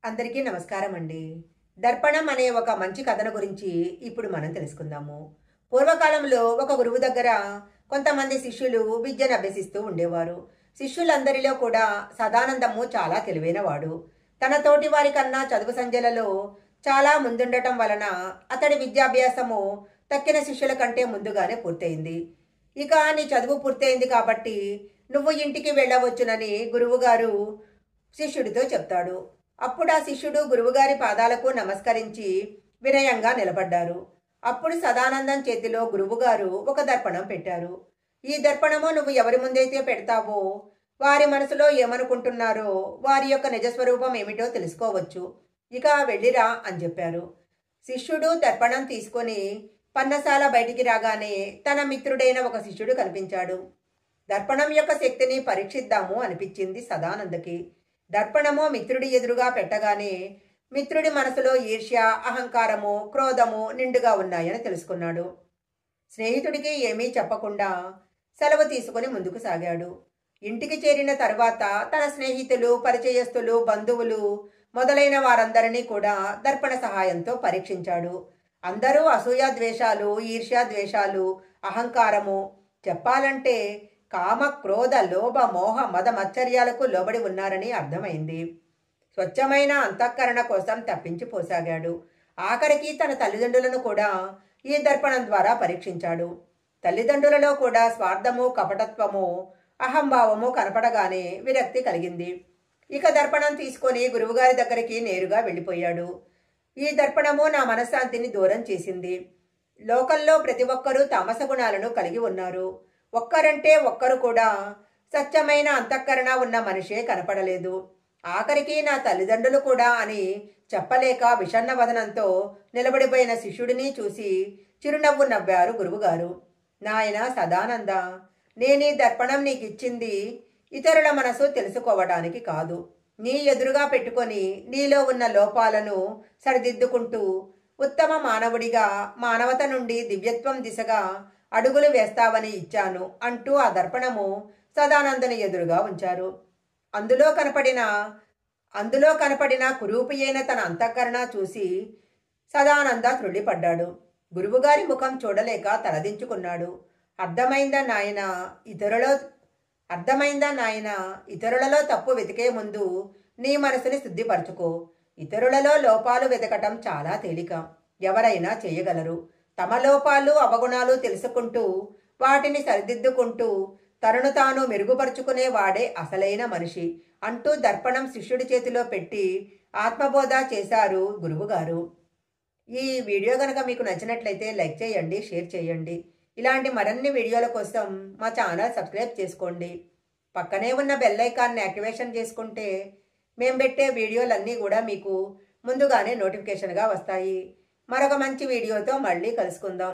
అందరికీ నమస్కారం అండి. దర్పణం అనే ఒక మంచి కథను గురించి ఇప్పుడు మనం తెలుసుకుందాము. పూర్వకాలంలో ఒక గురువు దగ్గర కొంతమంది శిష్యులు విద్యను అభ్యసిస్తూ ఉండేవారు. శిష్యులందరిలో కూడా సదానందము చాలా తెలివైనవాడు. తన తోటి వారి కన్నా చదువు సంధ్యలలో చాలా ముందుండటం వలన అతడి విద్యాభ్యాసము తక్కిన శిష్యుల కంటే ముందుగానే పూర్తయింది. ఇక నీ చదువు పూర్తయింది కాబట్టి నువ్వు ఇంటికి వెళ్ళవచ్చునని గురువుగారు శిష్యుడితో చెప్తాడు. అప్పుడు ఆ శిష్యుడు గురువుగారి పాదాలకు నమస్కరించి వినయంగా నిలబడ్డారు. అప్పుడు సదానందం చేతిలో గురువుగారు ఒక దర్పణం పెట్టారు. ఈ దర్పణము నువ్వు ఎవరి ముందైతే పెడతావో వారి మనసులో ఏమనుకుంటున్నారో వారి యొక్క నిజస్వరూపం ఏమిటో తెలుసుకోవచ్చు. ఇక వెళ్ళిరా అని చెప్పారు. శిష్యుడు దర్పణం తీసుకొని పన్నశాల బయటికి రాగానే తన మిత్రుడైన ఒక శిష్యుడు కనిపించాడు. దర్పణం యొక్క శక్తిని పరీక్షిద్దాము అనిపించింది సదానందకి. దర్పణము మిత్రుడి ఎదురుగా పెట్టగానే మిత్రుడి మనసులో ఈర్ష్య, అహంకారము, క్రోధము నిండుగా ఉన్నాయని తెలుసుకున్నాడు. స్నేహితుడికి ఏమీ చెప్పకుండా సెలవు తీసుకుని ముందుకు సాగాడు. ఇంటికి చేరిన తర్వాత తన స్నేహితులు, పరిచయస్తులు, బంధువులు మొదలైన వారందరినీ కూడా దర్పణ సహాయంతో పరీక్షించాడు. అందరూ అసూయ ద్వేషాలు, ఈర్ష్య ద్వేషాలు, అహంకారము, చెప్పాలంటే కామ, క్రోధ, లోభ, మోహ, మద మత్సర్యాలకు లోబడి ఉన్నారని అర్థమైంది. స్వచ్ఛమైన అంతఃకరణ కోసం తప్పించిపోసాగాడు. ఆఖరికి తన తల్లిదండ్రులను కూడా ఈ దర్పణం ద్వారా పరీక్షించాడు. తల్లిదండ్రులలో కూడా స్వార్థము, కపటత్వము, అహంభావము కనపడగానే విరక్తి కలిగింది. ఇక దర్పణం తీసుకొని గురువుగారి దగ్గరికి నేరుగా వెళ్ళిపోయాడు. ఈ దర్పణము నా మనశ్శాంతిని దూరం చేసింది. లోకంలో ప్రతి ఒక్కరూ తామస గుణాలను కలిగి ఉన్నారు. ఒక్కరంటే ఒక్కరు కూడా స్వచ్ఛమైన అంతఃకరణ ఉన్న మనిషే కనపడలేదు. ఆఖరికి నా తల్లిదండ్రులు కూడా అని చెప్పలేక విషణ్ణ వదనంతో నిలబడిపోయిన శిష్యుడిని చూసి చిరునవ్వు నవ్వారు గురువుగారు. నాయన సదానంద, నేనీ దర్పణం నీకిచ్చింది ఇతరుల మనసు తెలుసుకోవడానికి కాదు. నీ ఎదురుగా పెట్టుకొని నీలో ఉన్న లోపాలను సరిదిద్దుకుంటూ ఉత్తమ మానవుడిగా మానవత నుండి దివ్యత్వం దిశగా అడుగులు వేస్తావని ఇచ్చాను అంటూ ఆ దర్పణము సదానందని ఎదురుగా ఉంచారు. అందులో కనపడిన కురూపి అయిన తన అంతఃకరణ చూసి సదానంద త్రుళ్ళిపడ్డాడు. గురువుగారి ముఖం చూడలేక తలదించుకున్నాడు. అర్థమైందా నాయన, ఇతరులలో తప్పు వెతికే ముందు నీ మనసుని శుద్ధిపరచుకో. ఇతరులలో లోపాలు వెతకటం చాలా తేలిక, ఎవరైనా చేయగలరు. తమ లోపాలు, అవగుణాలు తెలుసుకుంటూ వాటిని సరిదిద్దుకుంటూ తనను తాను మెరుగుపరుచుకునే వాడే అసలైన మనిషి అంటూ దర్పణం శిష్యుడి చేతిలో పెట్టి ఆత్మబోధ చేశారు గురువుగారు. ఈ వీడియో కనుక మీకు నచ్చినట్లయితే లైక్ చేయండి, షేర్ చేయండి. ఇలాంటి మరిన్ని వీడియోల కోసం మా ఛానల్ సబ్స్క్రైబ్ చేసుకోండి. పక్కనే ఉన్న బెల్ ఐకాన్ని యాక్టివేషన్ చేసుకుంటే మేము పెట్టే వీడియోలన్నీ కూడా మీకు ముందుగానే నోటిఫికేషన్గా వస్తాయి. మరొక మంచి వీడియోతో మళ్ళీ కలుసుకుందాం.